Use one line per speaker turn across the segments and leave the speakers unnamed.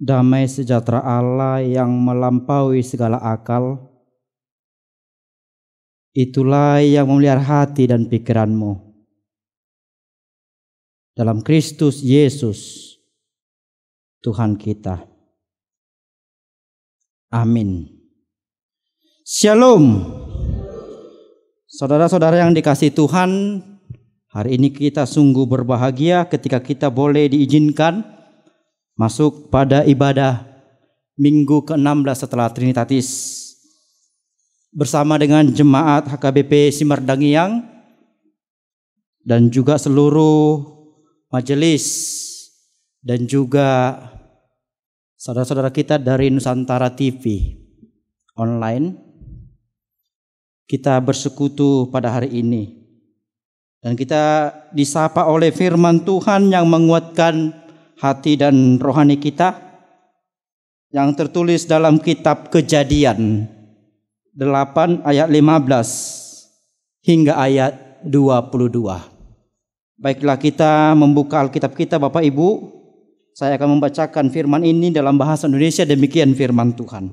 Damai sejahtera Allah yang melampaui segala akal, itulah yang memelihara hati dan pikiranmu dalam Kristus Yesus Tuhan kita. Amin. Shalom. Saudara-saudara yang dikasihi Tuhan, hari ini kita sungguh berbahagia ketika kita boleh diizinkan masuk pada ibadah minggu ke-16 setelah Trinitatis bersama dengan jemaat HKBP Simardangiang dan juga seluruh majelis dan juga saudara-saudara kita dari Nusantara TV online. Kita bersekutu pada hari ini dan kita disapa oleh firman Tuhan yang menguatkan hati dan rohani kita yang tertulis dalam kitab Kejadian 8 ayat 15 hingga ayat 22. Baiklah, kita membuka Alkitab kita Bapak Ibu. Saya akan membacakan firman ini dalam bahasa Indonesia. Demikian firman Tuhan.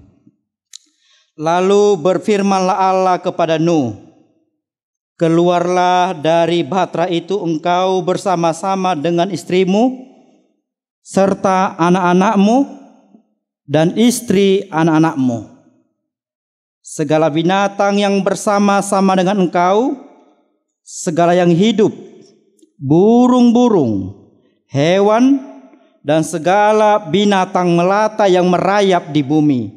Lalu berfirmanlah Allah kepada Nuh, keluarlah dari bahtera itu engkau bersama-sama dengan istrimu serta anak-anakmu dan istri anak-anakmu. Segala binatang yang bersama-sama dengan engkau, segala yang hidup, burung-burung, hewan, dan segala binatang melata yang merayap di bumi,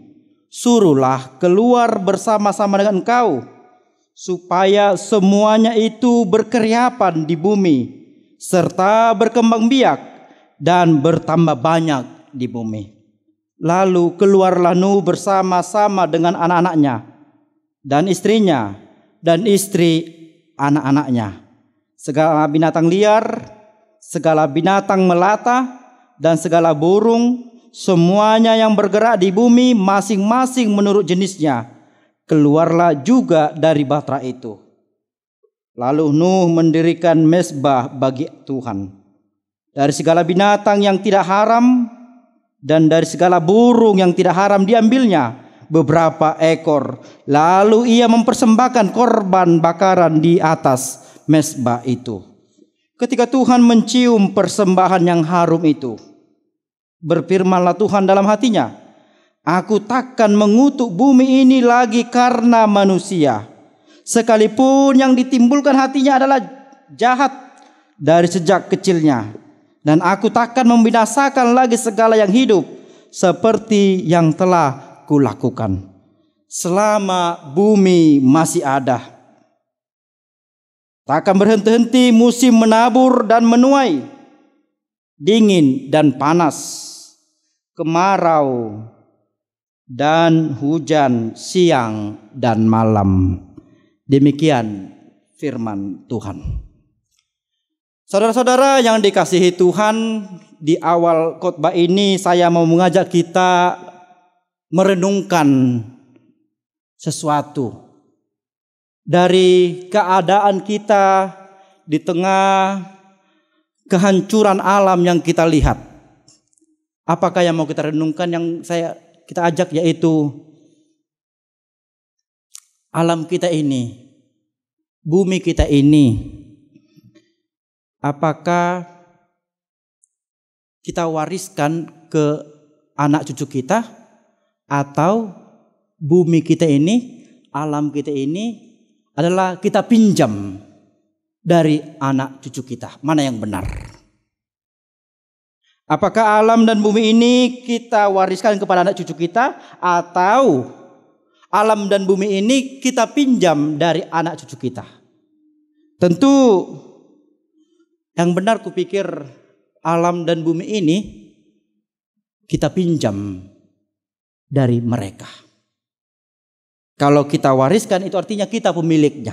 suruhlah keluar bersama-sama dengan engkau, supaya semuanya itu berkeriapan di bumi, serta berkembang biak dan bertambah banyak di bumi. Lalu keluarlah Nuh bersama-sama dengan anak-anaknya dan istrinya dan istri anak-anaknya, segala binatang liar, segala binatang melata, dan segala burung, semuanya yang bergerak di bumi masing-masing menurut jenisnya, keluarlah juga dari bahtera itu. Lalu Nuh mendirikan mezbah bagi Tuhan. Dari segala binatang yang tidak haram dan dari segala burung yang tidak haram diambilnya beberapa ekor. Lalu ia mempersembahkan korban bakaran di atas mezbah itu. Ketika Tuhan mencium persembahan yang harum itu, berfirmanlah Tuhan dalam hatinya, aku takkan mengutuk bumi ini lagi karena manusia, sekalipun yang ditimbulkan hatinya adalah jahat dari sejak kecilnya. Dan aku takkan membinasakan lagi segala yang hidup seperti yang telah kulakukan selama bumi masih ada. Takkan berhenti-henti musim menabur dan menuai, dingin dan panas, kemarau dan hujan siang dan malam. Demikian firman Tuhan. Saudara-saudara yang dikasihi Tuhan, di awal khotbah ini saya mau mengajak kita merenungkan sesuatu dari keadaan kita di tengah kehancuran alam yang kita lihat. Apakah yang mau kita renungkan, yang kita ajak, yaitu alam kita ini, bumi kita ini, apakah kita wariskan ke anak cucu kita, atau bumi kita ini, alam kita ini adalah kita pinjam dari anak cucu kita? Mana yang benar? Apakah alam dan bumi ini kita wariskan kepada anak cucu kita, atau alam dan bumi ini kita pinjam dari anak cucu kita? Tentu yang benar kupikir alam dan bumi ini kita pinjam dari mereka. Kalau kita wariskan itu artinya kita pemiliknya.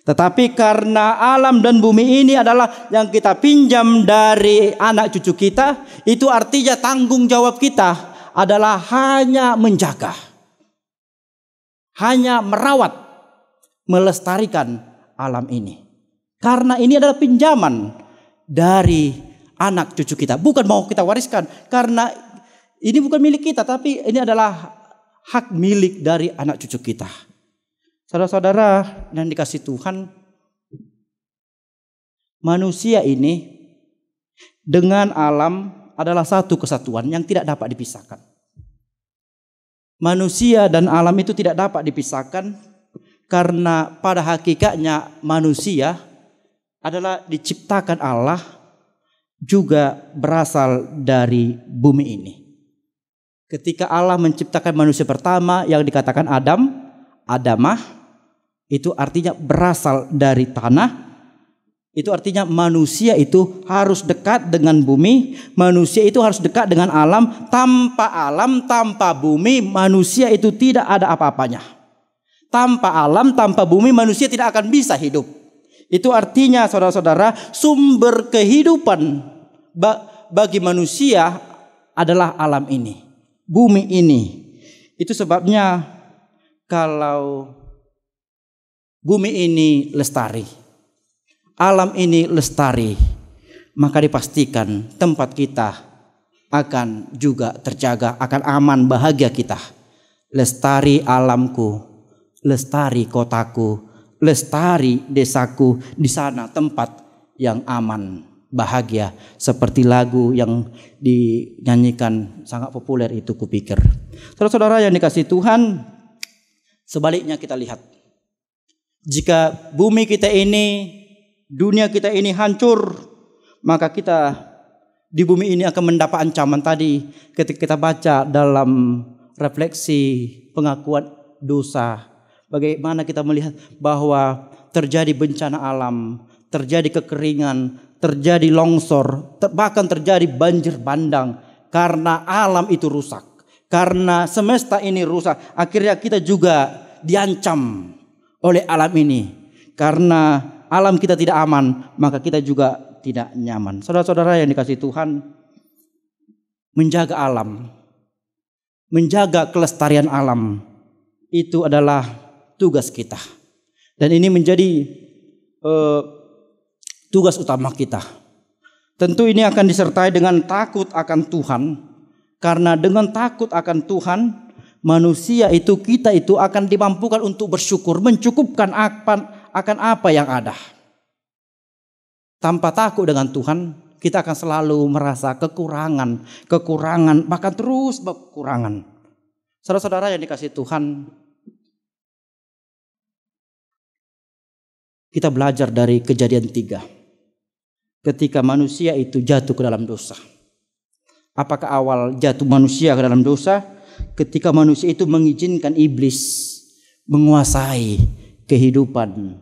Tetapi karena alam dan bumi ini adalah yang kita pinjam dari anak cucu kita, itu artinya tanggung jawab kita adalah hanya menjaga, hanya merawat, melestarikan alam ini. Karena ini adalah pinjaman dari anak cucu kita, bukan mau kita wariskan. Karena Ini bukan milik kita, tapi ini adalah hak milik dari anak cucu kita. Saudara-saudara yang dikasih Tuhan, manusia ini dengan alam adalah satu kesatuan yang tidak dapat dipisahkan. Manusia dan alam itu tidak dapat dipisahkan karena pada hakikatnya manusia adalah diciptakan Allah, juga berasal dari bumi ini. Ketika Allah menciptakan manusia pertama yang dikatakan Adamah, itu artinya berasal dari tanah. Itu artinya manusia itu harus dekat dengan bumi, manusia itu harus dekat dengan alam. Alam, tanpa bumi, manusia itu tidak ada apa-apanya. Tanpa alam, tanpa bumi, manusia tidak akan bisa hidup. Itu artinya saudara-saudara, sumber kehidupan bagi manusia adalah alam ini, bumi ini. Itu sebabnya kalau bumi ini lestari, alam ini lestari, maka dipastikan tempat kita akan juga terjaga, akan aman, bahagia kita. Lestari alamku, lestari kotaku, lestari desaku, di sana tempat yang aman, bahagia, seperti lagu yang dinyanyikan sangat populer itu kupikir. Saudara-saudara yang dikasih Tuhan, sebaliknya kita lihat, jika bumi kita ini, dunia kita ini hancur, maka kita di bumi ini akan mendapat ancaman tadi ketika kita baca dalam refleksi pengakuan dosa. Bagaimana kita melihat bahwa terjadi bencana alam, terjadi kekeringan, terjadi longsor, bahkan terjadi banjir bandang karena alam itu rusak. Karena semesta ini rusak, akhirnya kita juga diancam oleh alam ini. Karena alam kita tidak aman, maka kita juga tidak nyaman. Saudara-saudara yang dikasih Tuhan, menjaga alam, menjaga kelestarian alam, itu adalah tugas kita. Dan ini menjadi tugas utama kita. Tentu ini akan disertai dengan takut akan Tuhan. Karena dengan takut akan Tuhan, manusia itu, kita itu akan dimampukan untuk bersyukur, mencukupkan akan apa yang ada. Tanpa takut dengan Tuhan, kita akan selalu merasa kekurangan, bahkan terus kekurangan. Saudara-saudara yang dikasih Tuhan, kita belajar dari Kejadian 3. Ketika manusia itu jatuh ke dalam dosa. Apakah awal jatuh manusia ke dalam dosa? Ketika manusia itu mengizinkan iblis menguasai kehidupan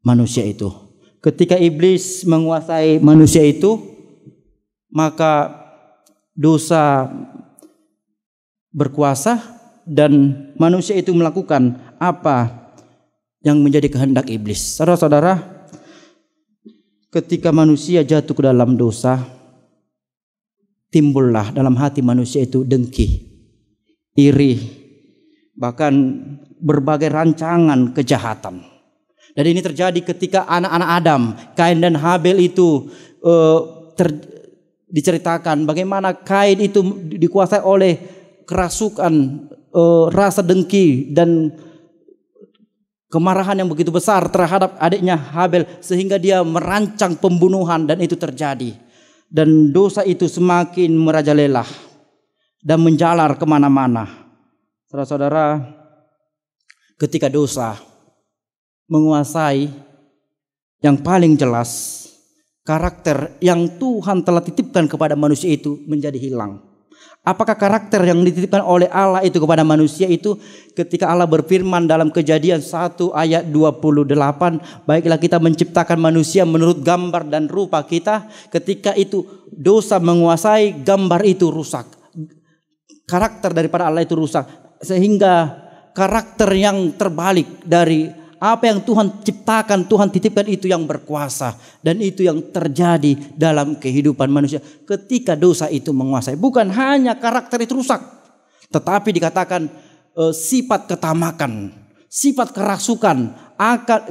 manusia itu. Ketika iblis menguasai manusia itu, maka dosa berkuasa dan manusia itu melakukan apa yang menjadi kehendak iblis. Saudara-saudara, ketika manusia jatuh ke dalam dosa, timbullah dalam hati manusia itu dengki, iri, bahkan berbagai rancangan kejahatan. Dan ini terjadi ketika anak-anak Adam, Kain dan Habel itu diceritakan bagaimana Kain itu dikuasai oleh kerasukan, rasa dengki dan kemarahan yang begitu besar terhadap adiknya Habel, sehingga dia merancang pembunuhan, dan itu terjadi. Dan dosa itu semakin merajalela dan menjalar kemana-mana. Saudara-saudara, ketika dosa menguasai, yang paling jelas karakter yang Tuhan telah titipkan kepada manusia itu menjadi hilang. Apakah karakter yang dititipkan oleh Allah itu kepada manusia itu? Ketika Allah berfirman dalam Kejadian 1 ayat 28, baiklah kita menciptakan manusia menurut gambar dan rupa kita. Ketika itu dosa menguasai, gambar itu rusak. Karakter daripada Allah itu rusak. Sehingga karakter yang terbalik dari apa yang Tuhan ciptakan, Tuhan titipkan, itu yang berkuasa. Dan itu yang terjadi dalam kehidupan manusia ketika dosa itu menguasai. Bukan hanya karakter itu rusak, tetapi dikatakan sifat ketamakan, sifat kerasukan,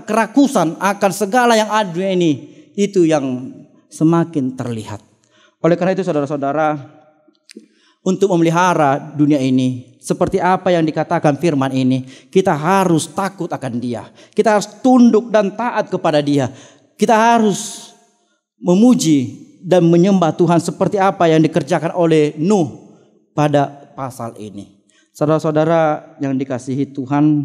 kerakusan akan segala yang ada ini, itu yang semakin terlihat. Oleh karena itu saudara-saudara, untuk memelihara dunia ini. Seperti apa yang dikatakan firman ini, kita harus takut akan Dia. Kita harus tunduk dan taat kepada Dia. Kita harus memuji dan menyembah Tuhan seperti apa yang dikerjakan oleh Nuh pada pasal ini. Saudara-saudara yang dikasihi Tuhan,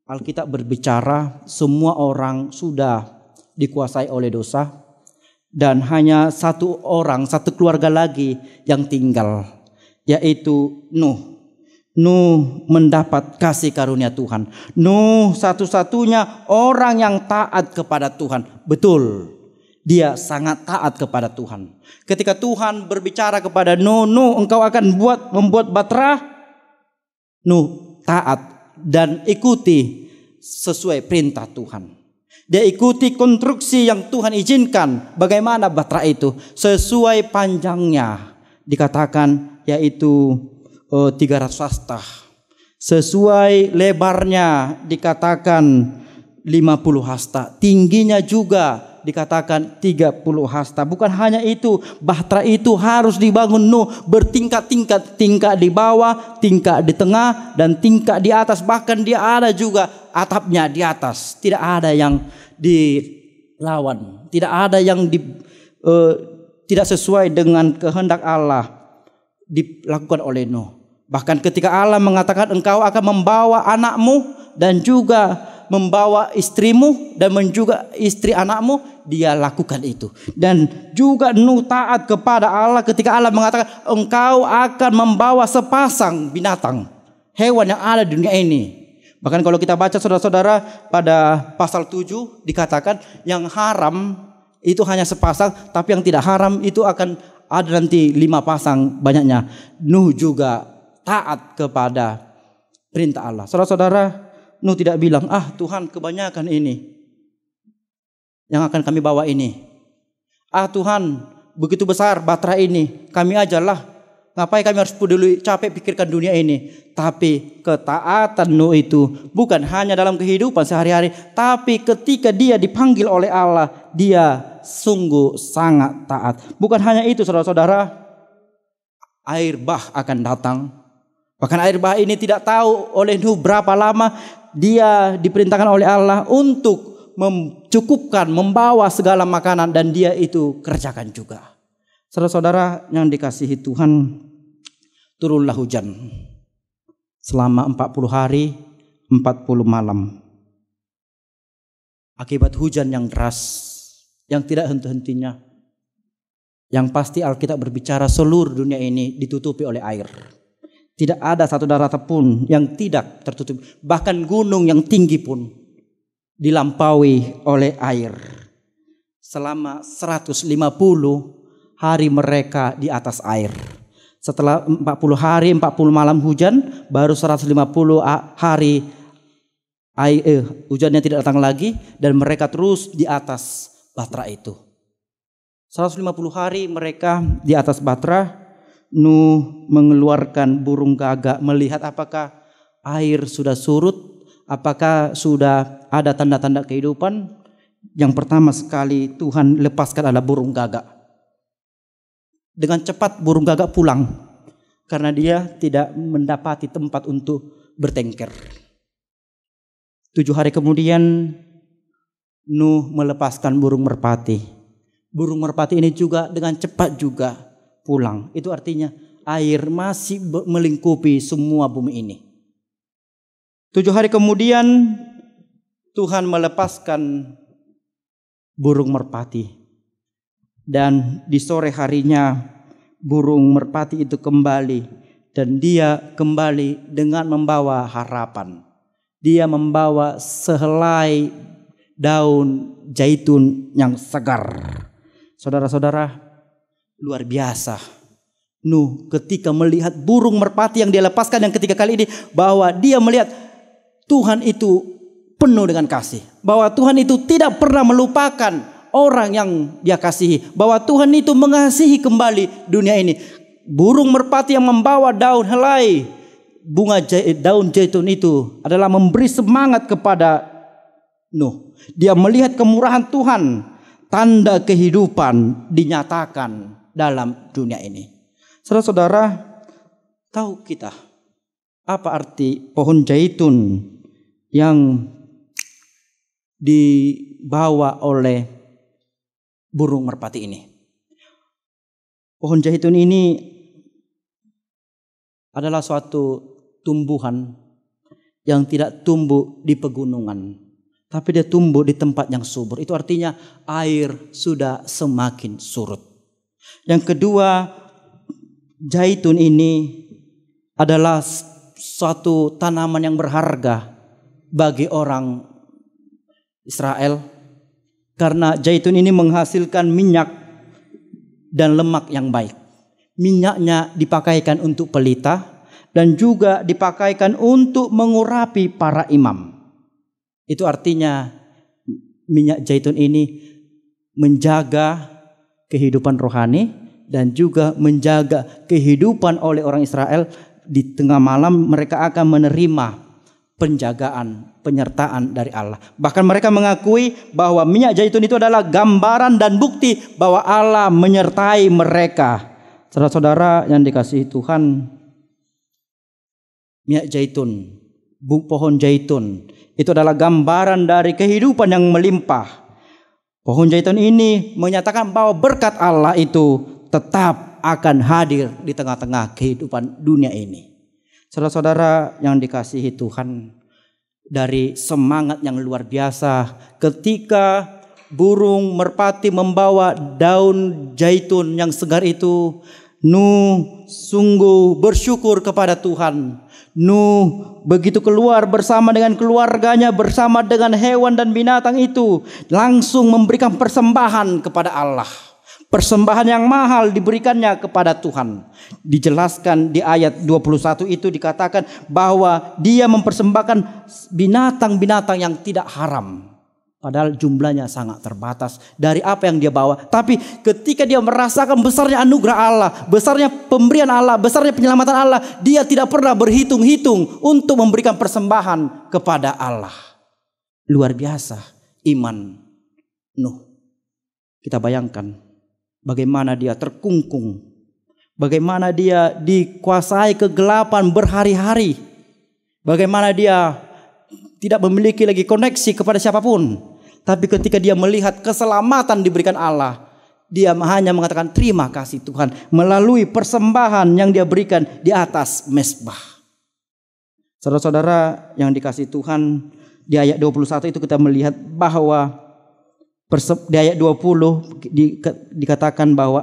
Alkitab berbicara semua orang sudah dikuasai oleh dosa dan hanya satu orang, satu keluarga lagi yang tinggal, yaitu Nuh. Nuh mendapat kasih karunia Tuhan. Nuh satu-satunya orang yang taat kepada Tuhan. Betul, dia sangat taat kepada Tuhan. Ketika Tuhan berbicara kepada Nuh, Nuh engkau akan membuat bahtera, Nuh taat dan ikuti sesuai perintah Tuhan. Dia ikuti konstruksi yang Tuhan izinkan. Bagaimana bahtera itu? Sesuai panjangnya dikatakan yaitu 300 hasta. Sesuai lebarnya dikatakan 50 hasta. Tingginya juga dikatakan 30 hasta. Bukan hanya itu, bahtera itu harus dibangun Nuh bertingkat-tingkat, tingkat di bawah, tingkat di tengah, dan tingkat di atas. Bahkan dia ada juga atapnya di atas. Tidak ada yang dilawan, tidak ada yang tidak sesuai dengan kehendak Allah dilakukan oleh Nuh. Bahkan ketika Allah mengatakan engkau akan membawa anakmu dan juga membawa istrimu dan juga istri anakmu, dia lakukan itu. Dan juga Nuh taat kepada Allah ketika Allah mengatakan engkau akan membawa sepasang binatang, hewan yang ada di dunia ini. Bahkan kalau kita baca saudara-saudara pada pasal 7 dikatakan yang haram itu hanya sepasang, tapi yang tidak haram itu akan ada nanti 5 pasang banyaknya. Nuh juga taat kepada perintah Allah. Saudara-saudara, Nuh tidak bilang, Tuhan kebanyakan ini yang akan kami bawa ini. Tuhan begitu besar bahtera ini, kami ajalah. Ngapain kami harus peduli capek pikirkan dunia ini. Tapi ketaatan Nuh itu bukan hanya dalam kehidupan sehari-hari, tapi ketika dia dipanggil oleh Allah, dia sungguh sangat taat. Bukan hanya itu saudara-saudara, air bah akan datang. Bahkan air bah ini tidak tahu oleh Nuh berapa lama dia diperintahkan oleh Allah untuk mencukupkan, membawa segala makanan, dan dia itu kerjakan juga. Saudara-saudara yang dikasihi Tuhan, turunlah hujan selama 40 hari 40 malam. Akibat hujan yang deras, yang tidak henti-hentinya. Yang pasti Alkitab berbicara seluruh dunia ini ditutupi oleh air. Tidak ada satu daratan pun yang tidak tertutup. Bahkan gunung yang tinggi pun dilampaui oleh air. Selama 150 hari mereka di atas air. Setelah 40 hari 40 malam hujan, baru 150 hari hujannya tidak datang lagi, dan mereka terus di atas bahtera itu. 150 hari mereka di atas bahtera. Nuh mengeluarkan burung gagak melihat apakah air sudah surut, apakah sudah ada tanda-tanda kehidupan. Yang pertama sekali Tuhan lepaskan adalah burung gagak. Dengan cepat burung gagak pulang karena dia tidak mendapati tempat untuk bertengker. 7 hari kemudian Nuh melepaskan burung merpati. Burung merpati ini juga dengan cepat juga pulang. Itu artinya air masih melingkupi semua bumi ini. 7 hari kemudian Tuhan melepaskan burung merpati. Dan di sore harinya burung merpati itu kembali. Dan dia kembali dengan membawa harapan. Dia membawa sehelai daun zaitun yang segar. Saudara-saudara, luar biasa. Nuh ketika melihat burung merpati yang dia lepaskan yang ketiga kali ini, bahwa dia melihat Tuhan itu penuh dengan kasih. Bahwa Tuhan itu tidak pernah melupakan orang yang dia kasihi. Bahwa Tuhan itu mengasihi kembali dunia ini. Burung merpati yang membawa daun helai daun zaitun itu adalah memberi semangat kepada Nuh. Dia melihat kemurahan Tuhan. Tanda kehidupan dinyatakan dalam dunia ini. Saudara-saudara, Tahu kita apa arti pohon zaitun yang dibawa oleh burung merpati ini? Pohon zaitun ini adalah suatu tumbuhan yang tidak tumbuh di pegunungan, tapi dia tumbuh di tempat yang subur. Itu artinya air sudah semakin surut. Yang kedua, zaitun ini adalah suatu tanaman yang berharga bagi orang Israel, karena zaitun ini menghasilkan minyak dan lemak yang baik. Minyaknya dipakaikan untuk pelita dan juga dipakaikan untuk mengurapi para imam. Itu artinya minyak zaitun ini menjaga kehidupan rohani dan juga menjaga kehidupan oleh orang Israel. Di tengah malam mereka akan menerima penjagaan, penyertaan dari Allah. Bahkan mereka mengakui bahwa minyak zaitun itu adalah gambaran dan bukti bahwa Allah menyertai mereka. Saudara-saudara yang dikasihi Tuhan, minyak zaitun, pohon zaitun itu adalah gambaran dari kehidupan yang melimpah. Pohon zaitun ini menyatakan bahwa berkat Allah itu tetap akan hadir di tengah-tengah kehidupan dunia ini. Saudara-saudara yang dikasihi Tuhan, dari semangat yang luar biasa ketika burung merpati membawa daun zaitun yang segar itu, Nuh sungguh bersyukur kepada Tuhan. Nuh begitu keluar bersama dengan keluarganya, bersama dengan hewan dan binatang itu, langsung memberikan persembahan kepada Allah. Persembahan yang mahal diberikannya kepada Tuhan. Dijelaskan di ayat 21 itu dikatakan bahwa dia mempersembahkan binatang-binatang yang tidak haram. Padahal jumlahnya sangat terbatas dari apa yang dia bawa. Tapi ketika dia merasakan besarnya anugerah Allah, besarnya pemberian Allah, besarnya penyelamatan Allah, dia tidak pernah berhitung-hitung untuk memberikan persembahan kepada Allah. Luar biasa iman Nuh. Kita bayangkan bagaimana dia terkungkung, bagaimana dia dikuasai kegelapan berhari-hari, bagaimana dia tidak memiliki lagi koneksi kepada siapapun. Tapi ketika dia melihat keselamatan diberikan Allah, dia hanya mengatakan terima kasih Tuhan melalui persembahan yang dia berikan di atas mezbah. Saudara-saudara yang dikasihi Tuhan, di ayat 21 itu kita melihat bahwa di ayat 20 dikatakan bahwa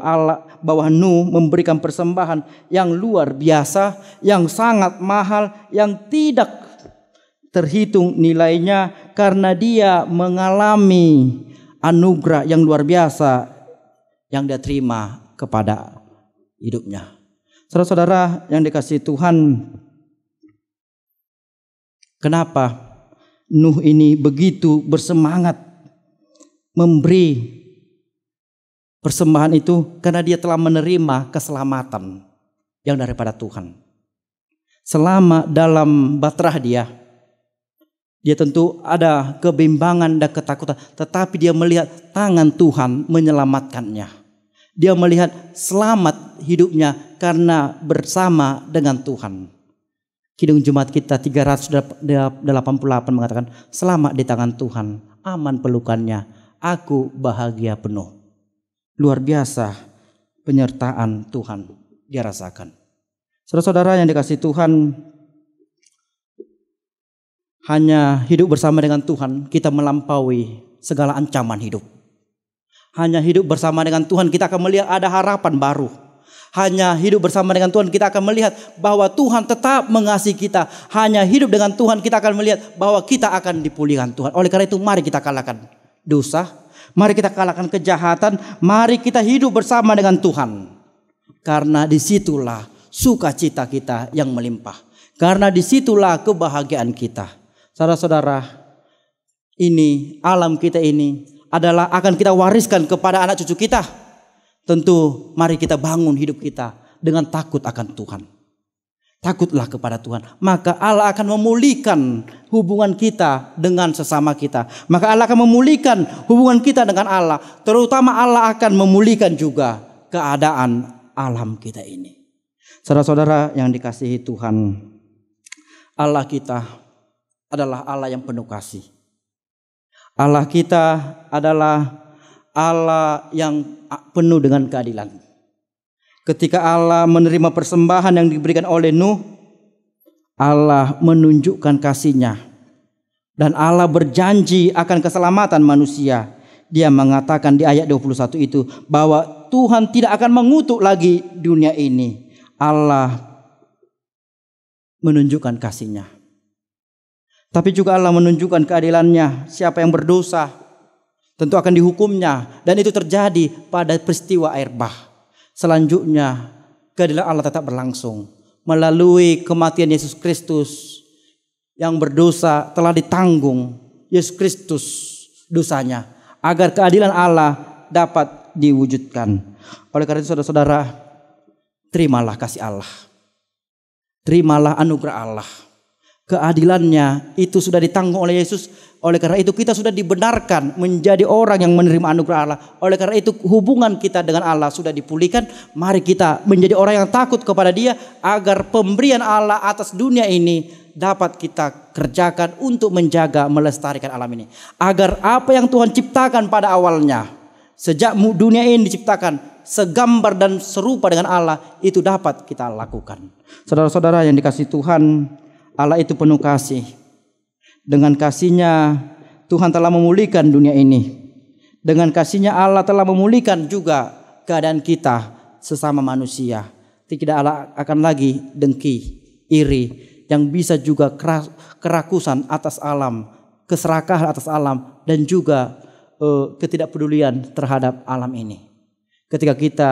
Nuh memberikan persembahan yang luar biasa, yang sangat mahal, yang tidak terhitung nilainya, karena dia mengalami anugerah yang luar biasa yang dia terima kepada hidupnya. Saudara-saudara yang dikasihi Tuhan, kenapa Nuh ini begitu bersemangat memberi persembahan itu? Karena dia telah menerima keselamatan yang daripada Tuhan. Selama dalam batrah dia tentu ada kebimbangan dan ketakutan, tetapi dia melihat tangan Tuhan menyelamatkannya. Dia melihat selamat hidupnya karena bersama dengan Tuhan. Kidung Jemaat kita 388 mengatakan, selamat di tangan Tuhan, aman pelukannya, aku bahagia penuh. Luar biasa penyertaan Tuhan dia rasakan. Saudara-saudara yang dikasihi Tuhan, hanya hidup bersama dengan Tuhan kita melampaui segala ancaman hidup. Hanya hidup bersama dengan Tuhan kita akan melihat ada harapan baru. Hanya hidup bersama dengan Tuhan kita akan melihat bahwa Tuhan tetap mengasihi kita. Hanya hidup dengan Tuhan kita akan melihat bahwa kita akan dipulihkan Tuhan. Oleh karena itu mari kita kalahkan dosa, mari kita kalahkan kejahatan, mari kita hidup bersama dengan Tuhan. Karena disitulah sukacita kita yang melimpah. Karena disitulah kebahagiaan kita. Saudara-saudara, ini alam kita ini adalah akan kita wariskan kepada anak cucu kita. Tentu mari kita bangun hidup kita dengan takut akan Tuhan. Takutlah kepada Tuhan, maka Allah akan memulihkan hubungan kita dengan sesama kita. Maka Allah akan memulihkan hubungan kita dengan Allah. Terutama Allah akan memulihkan juga keadaan alam kita ini. Saudara-saudara yang dikasihi Tuhan, Allah kita adalah Allah yang penuh kasih. Allah kita adalah Allah yang penuh dengan keadilan. Ketika Allah menerima persembahan yang diberikan oleh Nuh, Allah menunjukkan kasih-Nya. Dan Allah berjanji akan keselamatan manusia. Dia mengatakan di ayat 21 itu bahwa Tuhan tidak akan mengutuk lagi dunia ini. Allah menunjukkan kasih-Nya. Tapi juga Allah menunjukkan keadilan-Nya. Siapa yang berdosa tentu akan dihukumnya. Dan itu terjadi pada peristiwa air bah. Selanjutnya keadilan Allah tetap berlangsung. Melalui kematian Yesus Kristus, yang berdosa telah ditanggung Yesus Kristus dosanya. Agar keadilan Allah dapat diwujudkan. Oleh karena itu saudara-saudara, terimalah kasih Allah. Terimalah anugerah Allah. Keadilannya itu sudah ditanggung oleh Yesus. Oleh karena itu kita sudah dibenarkan menjadi orang yang menerima anugerah Allah. Oleh karena itu hubungan kita dengan Allah sudah dipulihkan. Mari kita menjadi orang yang takut kepada Dia, agar pemberian Allah atas dunia ini dapat kita kerjakan untuk menjaga, melestarikan alam ini. Agar apa yang Tuhan ciptakan pada awalnya, sejak dunia ini diciptakan, segambar dan serupa dengan Allah, itu dapat kita lakukan. Saudara-saudara yang dikasihi Tuhan, Allah itu penuh kasih. Dengan kasih-Nya Tuhan telah memulihkan dunia ini. Dengan kasih-Nya Allah telah memulihkan juga keadaan kita sesama manusia. Tidak akan lagi dengki, iri, yang bisa juga kerakusan atas alam, keserakahan atas alam, dan juga ketidakpedulian terhadap alam ini. Ketika kita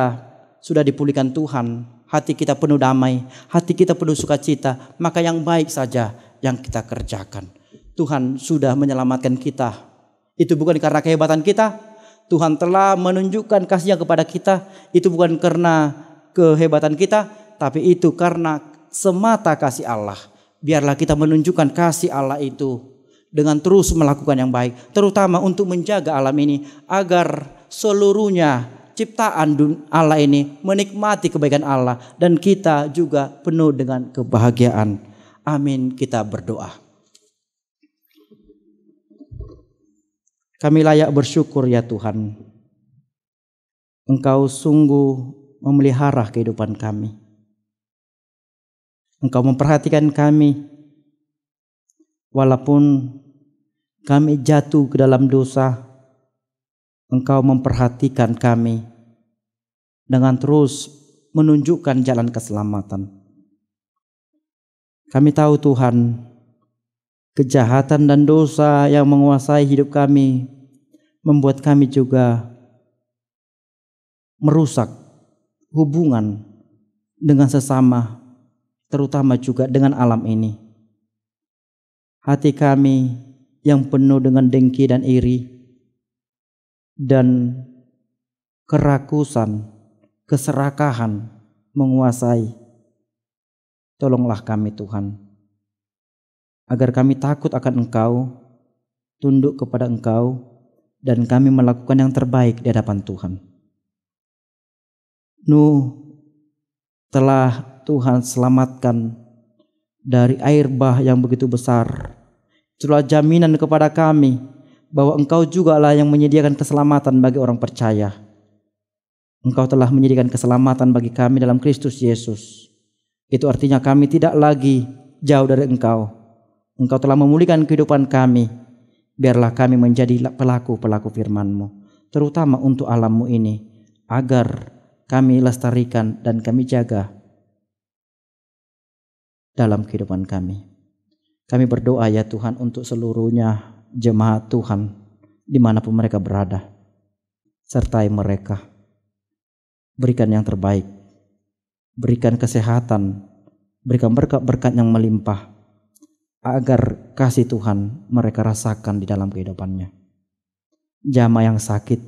sudah dipulihkan Tuhan, hati kita penuh damai, hati kita penuh sukacita, maka yang baik saja yang kita kerjakan. Tuhan sudah menyelamatkan kita. Itu bukan karena kehebatan kita. Tuhan telah menunjukkan kasih-Nya kepada kita. Itu bukan karena kehebatan kita, tapi itu karena semata kasih Allah. Biarlah kita menunjukkan kasih Allah itu dengan terus melakukan yang baik, terutama untuk menjaga alam ini agar seluruhnya ciptaan Allah ini menikmati kebaikan Allah dan kita juga penuh dengan kebahagiaan. Amin. Kita berdoa. Kami layak bersyukur ya Tuhan. Engkau sungguh memelihara kehidupan kami. Engkau memperhatikan kami. Walaupun kami jatuh ke dalam dosa, Engkau memperhatikan kami dengan terus menunjukkan jalan keselamatan. Kami tahu Tuhan, kejahatan dan dosa yang menguasai hidup kami membuat kami juga merusak hubungan dengan sesama, terutama juga dengan alam ini. Hati kami yang penuh dengan dengki dan iri dan kerakusan, keserakahan menguasai. Tolonglah kami Tuhan, agar kami takut akan Engkau, tunduk kepada Engkau, dan kami melakukan yang terbaik di hadapan Tuhan. Nuh telah Tuhan selamatkan dari air bah yang begitu besar. Itulah jaminan kepada kami bahwa Engkau jugalah yang menyediakan keselamatan bagi orang percaya. Engkau telah menyediakan keselamatan bagi kami dalam Kristus Yesus. Itu artinya kami tidak lagi jauh dari Engkau. Engkau telah memulihkan kehidupan kami. Biarlah kami menjadi pelaku-pelaku firman-Mu, terutama untuk alam-Mu ini, agar kami lestarikan dan kami jaga dalam kehidupan kami. Kami berdoa ya Tuhan untuk seluruhnya jemaat Tuhan dimanapun mereka berada. Sertai mereka. Berikan yang terbaik. Berikan kesehatan. Berikan berkat-berkat yang melimpah. Agar kasih Tuhan mereka rasakan di dalam kehidupannya. Jamah yang sakit.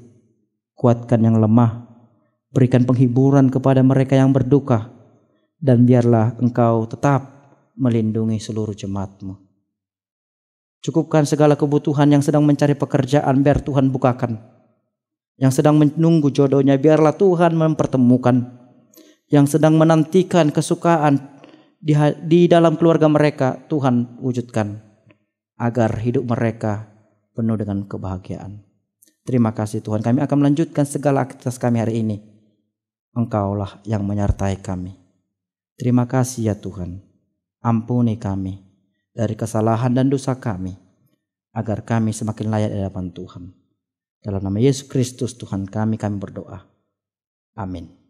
Kuatkan yang lemah. Berikan penghiburan kepada mereka yang berduka. Dan biarlah Engkau tetap melindungi seluruh jemaat-Mu. Cukupkan segala kebutuhan yang sedang mencari pekerjaan, biar Tuhan bukakan. Yang sedang menunggu jodohnya, biarlah Tuhan mempertemukan. yang sedang menantikan kesukaan di dalam keluarga mereka, Tuhan wujudkan agar hidup mereka penuh dengan kebahagiaan. Terima kasih Tuhan, kami akan melanjutkan segala aktivitas kami hari ini. Engkaulah yang menyertai kami. Terima kasih ya Tuhan, ampuni kami dari kesalahan dan dosa kami, agar kami semakin layak di hadapan Tuhan. Dalam nama Yesus Kristus Tuhan kami berdoa. Amin.